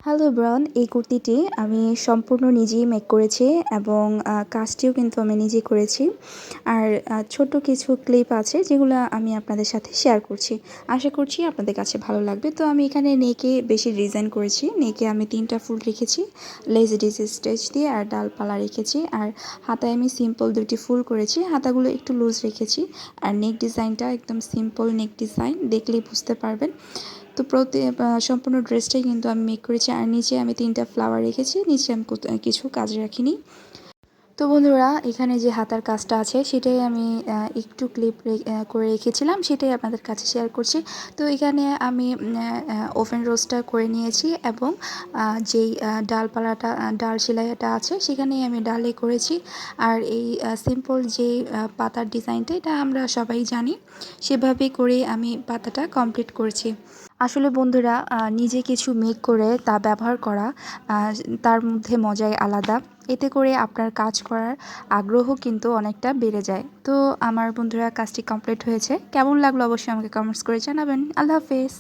Hello brown, এই কুর্তিটি আমি সম্পূর্ণ নিজেই মেক করেছি এবং কাজটিও কিন্তু আমি নিজেই করেছি। আর ছোট কিছু ক্লিপ আছে যেগুলো আমি আপনাদের সাথে শেয়ার করছি। আশা করছি আপনাদের কাছে ভালো লাগবে। তো আমি এখানে নেকে বেশি ডিজাইন করেছি। নেকে আমি 3টা ফুল রেখেছি, লেস স্টেচ দিয়ে আর ডালপালা রেখেছি। আর হাতায় আমি সিম্পল 2টি ফুল করেছি, হাতাগুলো একটু লুজ রেখেছি। আর নেক ডিজাইনটা একদম সিম্পল নেক ডিজাইন, দেখলেই বুঝতে পারবেন। তো সম্পূর্ণ ড্রেসটাই কিন্তু আমি মেক করেছি। আর নিচে আমি 3টা ফ্লাওয়ার রেখেছি, নিচে আমি কিছু কাজ রাখিনি। তো বন্ধুরা, এখানে যে হাতার কাজটা আছে সেটাই আমি একটু ক্লিপ করে রেখেছিলাম, সেটাই আপনাদের কাছে শেয়ার করছি। তো এখানে আমি ওভেন রোস্টটা করে নিয়েছি এবং যেই ডালপালাটা ডাল সেলাইটা আছে সেখানেই আমি ডালে করেছি। আর এই সিম্পল যে পাতার ডিজাইনটা, এটা আমরা সবাই জানি, সেভাবে করে আমি পাতাটা কমপ্লিট করেছি। আসলে বন্ধুরা, নিজে কিছু মেক করে তা ব্যবহার করা, তার মধ্যে মজাই আলাদা। এতে করে আপনার কাজ করার আগ্রহ কিন্তু অনেকটা বেড়ে যায়। তো আমার বন্ধুরা, কাজটি কমপ্লিট হয়েছে। কেমন লাগলো অবশ্যই আমাকে কমেন্টস করে জানাবেন। আল্লাহ হাফেজ।